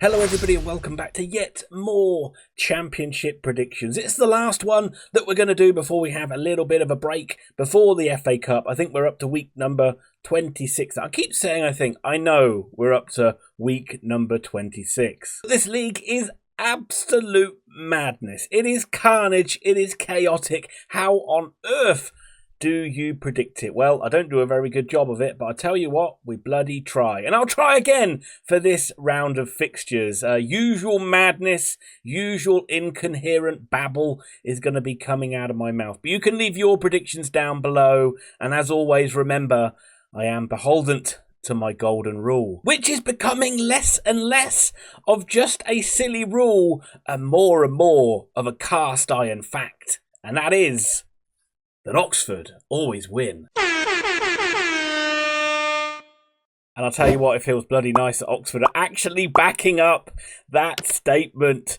Hello everybody and welcome back to yet more championship predictions. It's the last one that we're going to do before we have a little bit of a break before the FA Cup. I think we're up to week number 26. I keep saying I know we're up to week number 26. This league is absolute madness. It is carnage. It is chaotic. How on earth do you predict it? Well, I don't do a very good job of it, but I tell you what, we bloody try. And I'll try again for this round of fixtures. Usual madness, usual incoherent babble is going to be coming out of my mouth. But you can leave your predictions down below. And as always, remember, I am beholden to my golden rule, which is becoming less and less of just a silly rule and more of a cast iron fact. And that is that Oxford always win. And I'll tell you what, it feels bloody nice that Oxford are actually backing up that statement.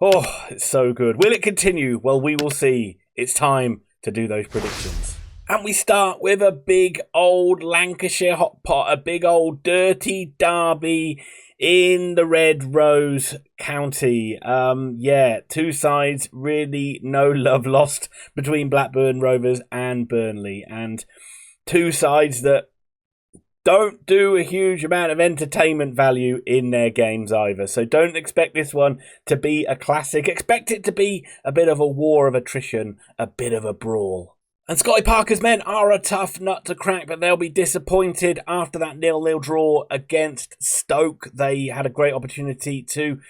Oh, it's so good. Will it continue? Well, we will see. It's time to do those predictions. And we start with a big old Lancashire Hot Pot, a big old dirty derby in the Red Rose County. Two sides, really no love lost between Blackburn Rovers and Burnley. And two sides that don't do a huge amount of entertainment value in their games either. So don't expect this one to be a classic. Expect it to be a bit of a war of attrition, a bit of a brawl. And Scotty Parker's men are a tough nut to crack, but they'll be disappointed after that 0-0 draw against Stoke. They had a great opportunity to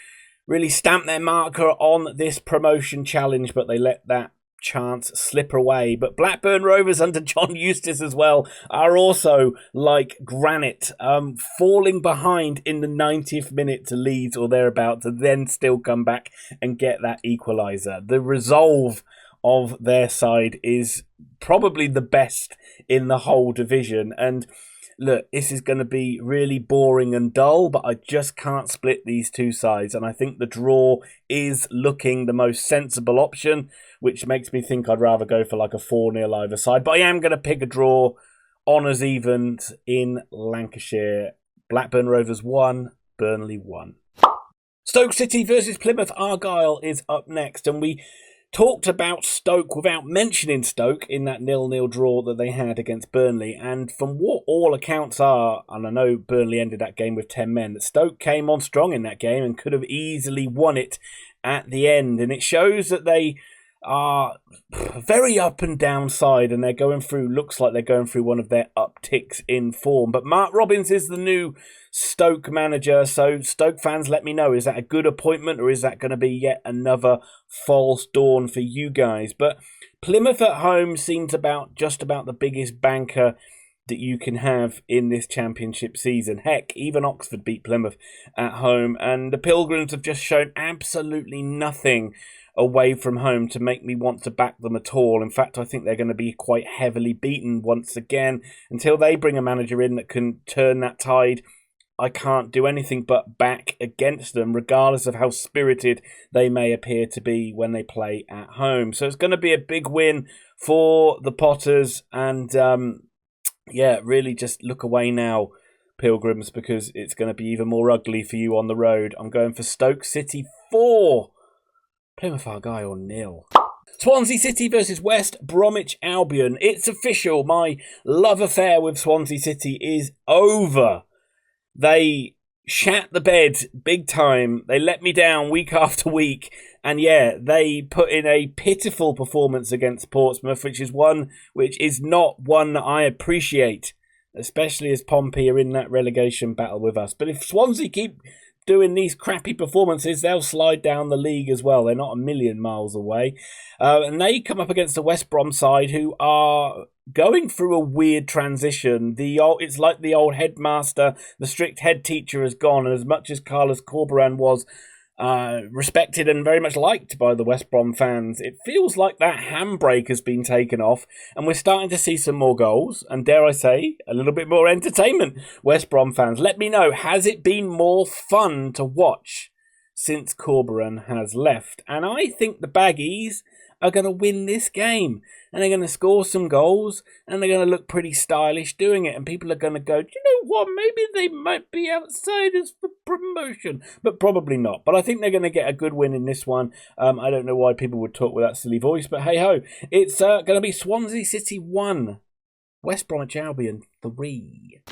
really stamp their marker on this promotion challenge, but they let that chance slip away. But Blackburn Rovers under John Eustace as well are also like granite, falling behind in the 90th minute to Leeds or thereabout to then still come back and get that equaliser. The resolve of their side is probably the best in the whole division. And look, this is going to be really boring and dull, but I just can't split these two sides. And I think the draw is looking the most sensible option, which makes me think I'd rather go for like a 4-0 either side. But I am going to pick a draw, honours evens in Lancashire. Blackburn Rovers 1, Burnley 1. Stoke City versus Plymouth Argyle is up next, and we talked about Stoke without mentioning Stoke in that 0-0 draw that they had against Burnley. And from what all accounts are, and I know Burnley ended that game with 10 men, that Stoke came on strong in that game and could have easily won it at the end. And it shows that they are very up and down side, and looks like they're going through one of their upticks in form. But Mark Robins is the new Stoke manager, so Stoke fans, let me know, is that a good appointment or is that going to be yet another false dawn for you guys? But Plymouth at home seems just about the biggest banker that you can have in this championship season. Heck, even Oxford beat Plymouth at home, and the Pilgrims have just shown absolutely nothing away from home to make me want to back them at all. In fact, I think they're going to be quite heavily beaten once again. Until they bring a manager in that can turn that tide, I can't do anything but back against them, regardless of how spirited they may appear to be when they play at home. So it's going to be a big win for the Potters. And really just look away now, Pilgrims, because it's going to be even more ugly for you on the road. I'm going for Stoke City 4, Plymouth Argyle 0. Swansea City versus West Bromwich Albion. It's official. My love affair with Swansea City is over. They shat the bed big time. They let me down week after week. And they put in a pitiful performance against Portsmouth, which is not one that I appreciate, especially as Pompey are in that relegation battle with us. But if Swansea keep doing these crappy performances, they'll slide down the league as well. They're not a million miles away. And they come up against the West Brom side, who are going through a weird transition. It's like the old headmaster, the strict head teacher has gone, and as much as Carlos Corberán was respected and very much liked by the West Brom fans, it feels like that handbrake has been taken off, and we're starting to see some more goals, and dare I say, a little bit more entertainment. West Brom fans, let me know, has it been more fun to watch since Corberán has left? And I think the Baggies are going to win this game. And they're going to score some goals, and they're going to look pretty stylish doing it. And people are going to go, do you know what? Maybe they might be outsiders for promotion. But probably not. But I think they're going to get a good win in this one. I don't know why people would talk with that silly voice, but hey-ho. It's going to be Swansea City 1, West Bromwich Albion 3.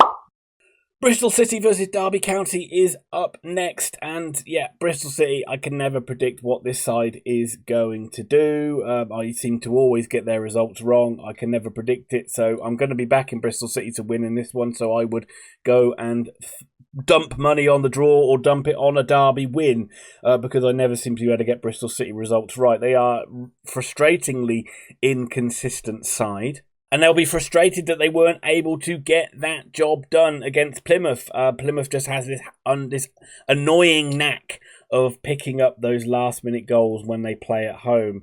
Bristol City versus Derby County is up next, and yeah, Bristol City, I can never predict what this side is going to do. I seem to always get their results wrong. I can never predict it, so I'm going to be backing Bristol City to win in this one, so I would go and dump money on the draw or dump it on a Derby win, because I never seem to be able to get Bristol City results right. They are frustratingly inconsistent side. And they'll be frustrated that they weren't able to get that job done against Plymouth. Plymouth just has this annoying knack of picking up those last-minute goals when they play at home.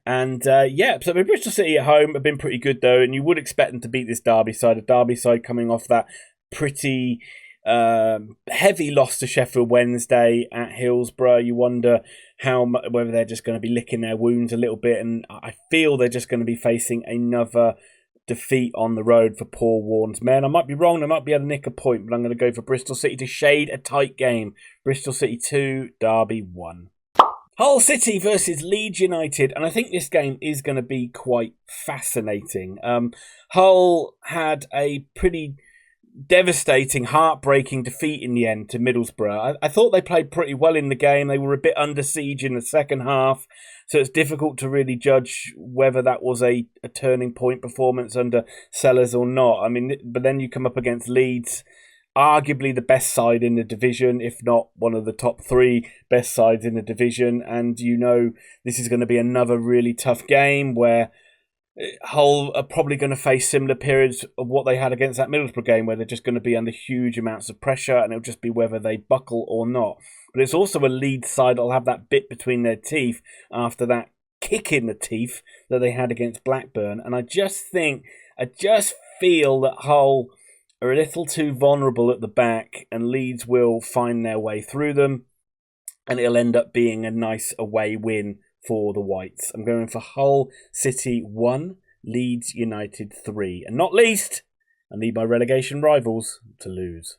And so Bristol City at home have been pretty good, though, and you would expect them to beat this Derby side. A Derby side coming off that pretty heavy loss to Sheffield Wednesday at Hillsborough. You wonder whether they're just going to be licking their wounds a little bit, and I feel they're just going to be facing another defeat on the road for Paul Warne's men. I might be wrong, I might be able to nick a point, but I'm going to go for Bristol City to shade a tight game. Bristol City 2, Derby 1. Hull City versus Leeds United, and I think this game is going to be quite fascinating. Hull had a pretty devastating, heartbreaking defeat in the end to Middlesbrough. I thought they played pretty well in the game. They were a bit under siege in the second half, so it's difficult to really judge whether that was a turning point performance under Sellers or not. I mean, but then you come up against Leeds, arguably the best side in the division, if not one of the top 3 best sides in the division, and you know this is going to be another really tough game where Hull are probably going to face similar periods of what they had against that Middlesbrough game, where they're just going to be under huge amounts of pressure, and it'll just be whether they buckle or not. But it's also a Leeds side that'll have that bit between their teeth after that kick in the teeth that they had against Blackburn. And I just feel that Hull are a little too vulnerable at the back, and Leeds will find their way through them, and it'll end up being a nice away win for the Whites. I'm going for Hull City 1, Leeds United 3. And not least, I need my relegation rivals to lose.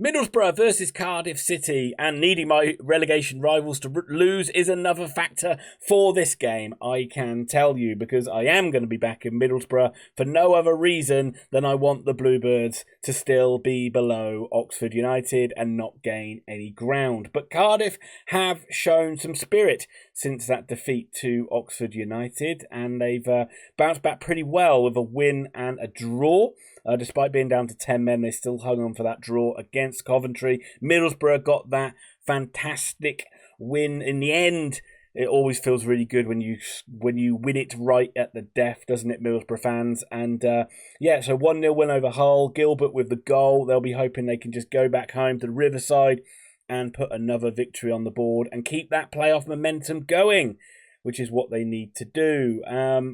Middlesbrough versus Cardiff City, and needing my relegation rivals to lose is another factor for this game, I can tell you, because I am going to be back in Middlesbrough for no other reason than I want the Bluebirds to still be below Oxford United and not gain any ground. But Cardiff have shown some spirit since that defeat to Oxford United, and they've bounced back pretty well with a win and a draw. Despite being down to 10 men, they still hung on for that draw against Coventry. Middlesbrough got that fantastic win in the end. It always feels really good when you win it right at the death, doesn't it, Middlesbrough fans? And so 1-0 win over Hull. Gilbert with the goal. They'll be hoping they can just go back home to the Riverside and put another victory on the board and keep that playoff momentum going, which is what they need to do.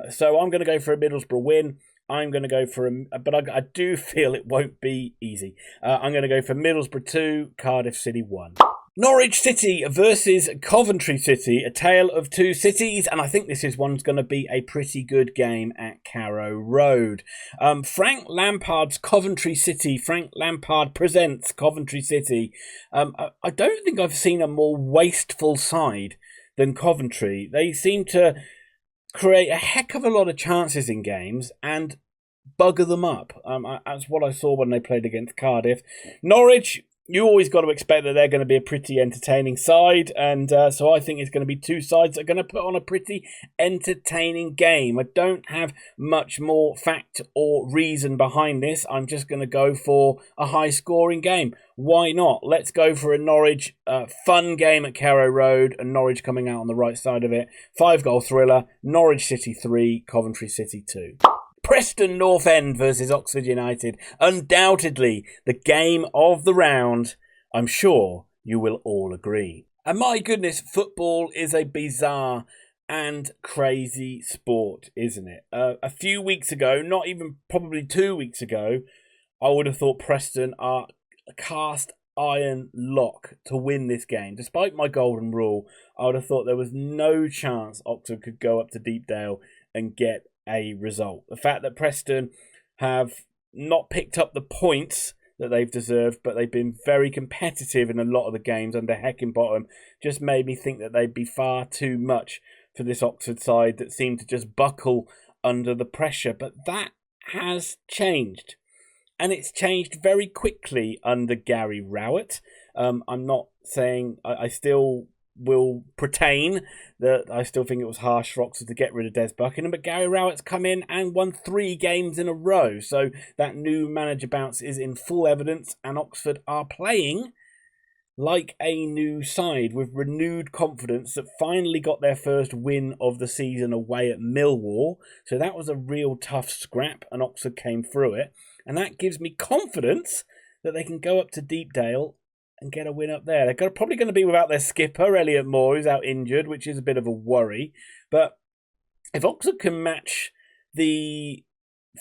So I'm going to go for a Middlesbrough win. I'm going to go for but I do feel it won't be easy. I'm going to go for Middlesbrough 2, Cardiff City 1. Norwich City versus Coventry City, a tale of two cities, and I think this one's going to be a pretty good game at Carrow Road. Frank Lampard's Coventry City, Frank Lampard presents Coventry City. I don't think I've seen a more wasteful side than Coventry. They seem to create a heck of a lot of chances in games and bugger them up. That's what I saw when they played against Cardiff. Norwich, you always got to expect that they're going to be a pretty entertaining side, and so I think it's going to be two sides that are going to put on a pretty entertaining game. I don't have much more fact or reason behind this. I'm just going to go for a high-scoring game. Why not? Let's go for a Norwich fun game at Carrow Road, and Norwich coming out on the right side of it. 5-goal thriller, Norwich City 3, Coventry City 2. Preston North End versus Oxford United. Undoubtedly the game of the round. I'm sure you will all agree. And my goodness, football is a bizarre and crazy sport, isn't it? A few weeks ago, not even probably 2 weeks ago, I would have thought Preston are cast iron lock to win this game. Despite my golden rule, I would have thought there was no chance Oxford could go up to Deepdale and get a result. The fact that Preston have not picked up the points that they've deserved, but they've been very competitive in a lot of the games under Heckingbottom, just made me think that they'd be far too much for this Oxford side that seemed to just buckle under the pressure. But that has changed. And it's changed very quickly under Gary Rowett. I'm not saying I still will pertain that I still think it was harsh for Oxford to get rid of Des Buckingham, but Gary Rowett's come in and won 3 games in a row. So that new manager bounce is in full evidence, and Oxford are playing like a new side with renewed confidence that finally got their first win of the season away at Millwall. So that was a real tough scrap, and Oxford came through it. And that gives me confidence that they can go up to Deepdale and get a win up there. They're probably going to be without their skipper, Elliot Moore, who's out injured, which is a bit of a worry. But if Oxford can match the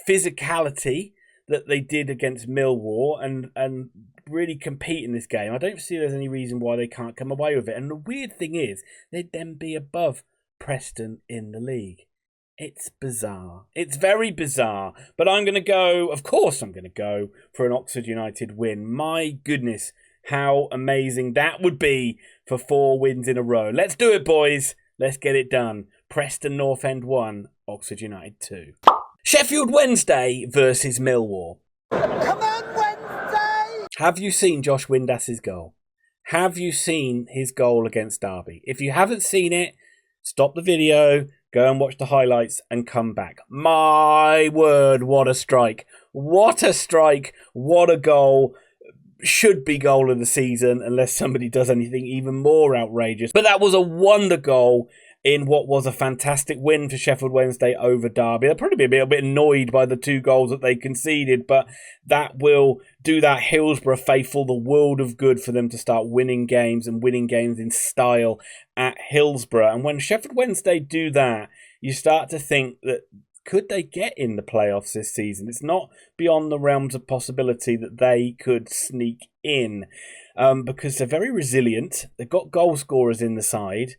physicality that they did against Millwall and really compete in this game, I don't see there's any reason why they can't come away with it. And the weird thing is, they'd then be above Preston in the league. It's bizarre. It's very bizarre. But I'm going to go, of course I'm going to go for an Oxford United win. My goodness, how amazing that would be for 4 wins in a row. Let's do it, boys. Let's get it done. Preston North End 1, Oxford United 2. Sheffield Wednesday versus Millwall. Come on, Wednesday! Have you seen Josh Windas's goal? Have you seen his goal against Derby? If you haven't seen it, stop the video, go and watch the highlights and come back. My word, what a strike. What a strike. What a goal. Should be goal of the season unless somebody does anything even more outrageous. But that was a wonder goal in what was a fantastic win for Sheffield Wednesday over Derby. They'll probably be a bit annoyed by the 2 goals that they conceded, but that will do that Hillsborough faithful the world of good for them to start winning games and winning games in style at Hillsborough. And when Sheffield Wednesday do that, you start to think that could they get in the playoffs this season? It's not beyond the realms of possibility that they could sneak in because they're very resilient. They've got goal scorers in the side.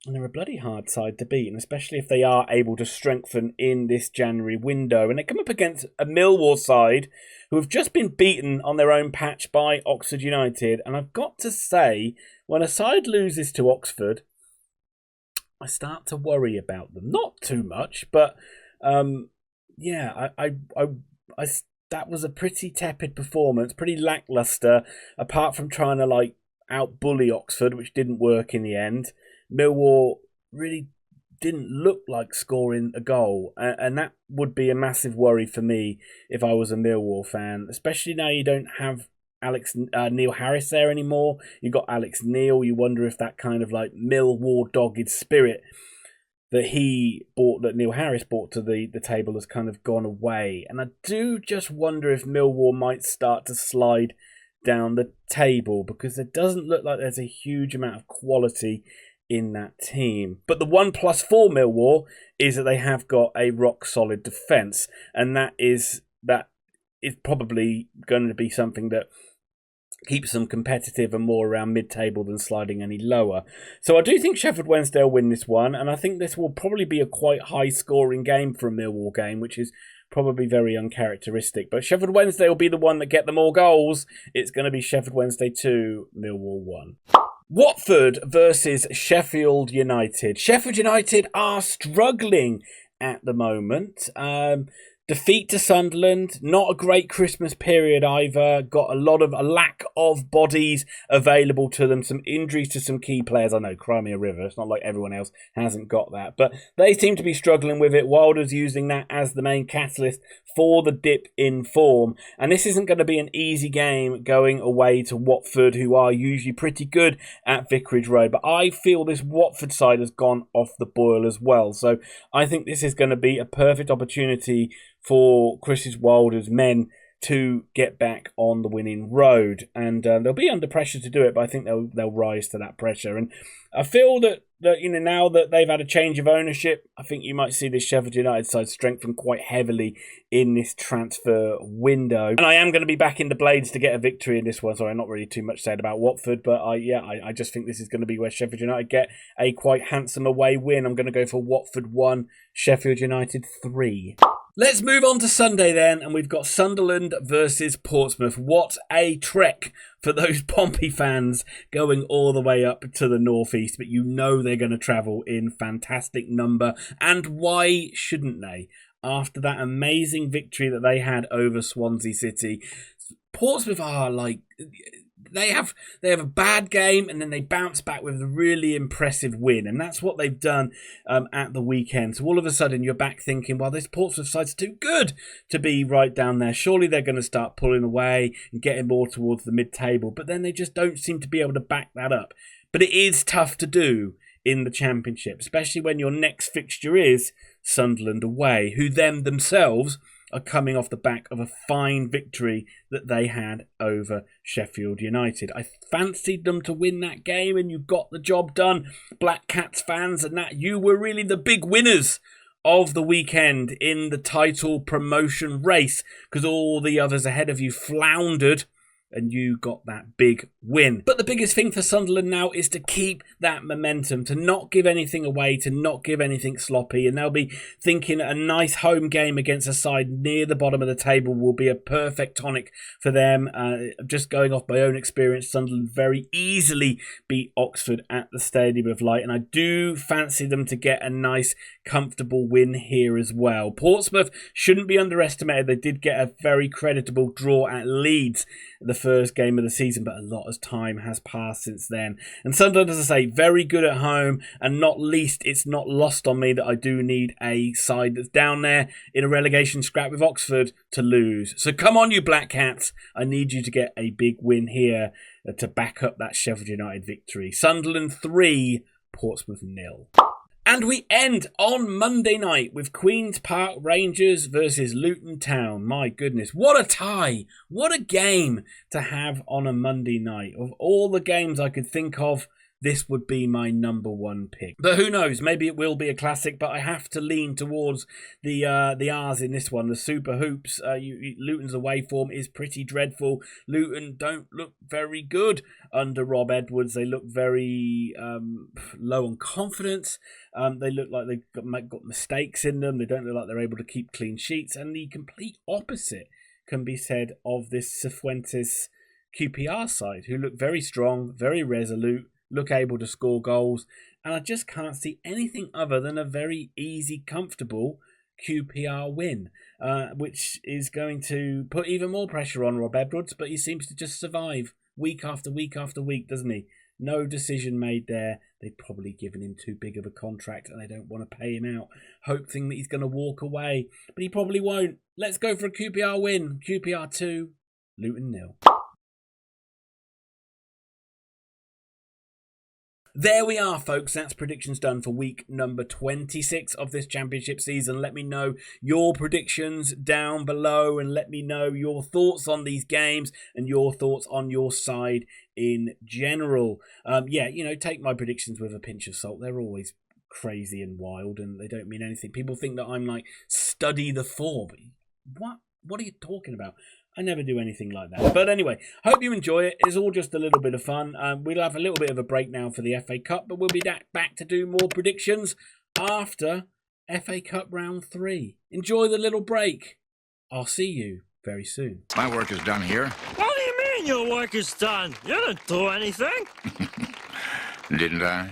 And they're a bloody hard side to beat, and especially if they are able to strengthen in this January window. And they come up against a Millwall side who have just been beaten on their own patch by Oxford United. And I've got to say, when a side loses to Oxford, I start to worry about them. Not too much, but yeah, that was a pretty tepid performance, pretty lackluster, apart from trying to out-bully Oxford, which didn't work in the end. Millwall really didn't look like scoring a goal, and that would be a massive worry for me if I was a Millwall fan, especially now you don't have Neil Harris there anymore. You've got Alex Neil. You wonder if that kind of Millwall dogged spirit that Neil Harris brought to the table has kind of gone away. And I do just wonder if Millwall might start to slide down the table because it doesn't look like there's a huge amount of quality in that team. But the 1+ for Millwall is that they have got a rock solid defence, and that is probably going to be something that keeps them competitive and more around mid-table than sliding any lower. So I do think Sheffield Wednesday will win this one, and I think this will probably be a quite high-scoring game for a Millwall game, which is probably very uncharacteristic. But Sheffield Wednesday will be the one that get the more goals. It's going to be Sheffield Wednesday 2, Millwall 1. Watford versus Sheffield United. Sheffield United are struggling at the moment. Defeat to Sunderland, not a great Christmas period either. Got a lack of bodies available to them. Some injuries to some key players. I know, Crimea River. It's not like everyone else hasn't got that. But they seem to be struggling with it. Wilder's using that as the main catalyst for the dip in form. And this isn't going to be an easy game going away to Watford, who are usually pretty good at Vicarage Road. But I feel this Watford side has gone off the boil as well. So I think this is going to be a perfect opportunity for Chris Wilder's men to get back on the winning road. And they'll be under pressure to do it, but I think they'll rise to that pressure. And I feel that that, now that they've had a change of ownership, I think you might see this Sheffield United side strengthen quite heavily in this transfer window. And I am going to be back in the Blades to get a victory in this one. Sorry, not really too much said about Watford, but I just think this is going to be where Sheffield United get a quite handsome away win. I'm going to go for Watford 1, Sheffield United 3. Let's move on to Sunday then, and we've got Sunderland versus Portsmouth. What a trek for those Pompey fans going all the way up to the northeast, but they're going to travel in fantastic number, and why shouldn't they? After that amazing victory that they had over Swansea City, Portsmouth are like... They have a bad game and then they bounce back with a really impressive win, and that's what they've done at the weekend. So all of a sudden you're back thinking, well, this Portsmouth side's too good to be right down there. Surely they're going to start pulling away and getting more towards the mid-table, but then they just don't seem to be able to back that up. But it is tough to do in the Championship, especially when your next fixture is Sunderland away, who themselves are coming off the back of a fine victory that they had over Sheffield United. I fancied them to win that game, and you got the job done. Black Cats fans, and that you were really the big winners of the weekend in the title promotion race, because all the others ahead of you floundered and you got that big win. But the biggest thing for Sunderland now is to keep that momentum, to not give anything away, to not give anything sloppy, and they'll be thinking a nice home game against a side near the bottom of the table will be a perfect tonic for them. Just going off my own experience, Sunderland very easily beat Oxford at the Stadium of Light, and I do fancy them to get a nice comfortable win here as well. Portsmouth shouldn't be underestimated. They did get a very creditable draw at Leeds the first game of the season, but a lot of time has passed since then. And Sunderland, as I say, very good at home, and not least, it's not lost on me that I do need a side that's down there in a relegation scrap with Oxford to lose. So come on, you Black Cats, I need you to get a big win here to back up that Sheffield United victory. Sunderland 3, Portsmouth 0. And we end on Monday night with Queen's Park Rangers versus Luton Town. My goodness, what a tie. What a game to have on a Monday night. Of all the games I could think of, this would be my number one pick. But who knows, maybe it will be a classic, but I have to lean towards the R's in this one, the Super Hoops. Luton's away form is pretty dreadful. Luton don't look very good under Rob Edwards. They look very low on confidence. They look like they've got mistakes in them. They don't look like they're able to keep clean sheets. And the complete opposite can be said of this Cifuentes QPR side, who look very strong, very resolute, look able to score goals, and I just can't see anything other than a very easy, comfortable QPR win, which is going to put even more pressure on Rob Edwards, but he seems to just survive week after week after week, doesn't he? No decision made there. They've probably given him too big of a contract and they don't want to pay him out, hoping that he's going to walk away, but he probably won't. Let's go for a QPR win. QPR 2, Luton 0. There we are, folks. That's predictions done for week number 26 of this championship season. Let me know your predictions down below and let me know your thoughts on these games and your thoughts on your side in general. Take my predictions with a pinch of salt. They're always crazy and wild and they don't mean anything. People think that I'm like, study the form. What are you talking about? I never do anything like that. But anyway, hope you enjoy it. It's all just a little bit of fun. We'll have a little bit of a break now for the FA Cup, but we'll be back to do more predictions after FA Cup round 3. Enjoy the little break. I'll see you very soon. My work is done here. What do you mean your work is done? You didn't do anything. Didn't I?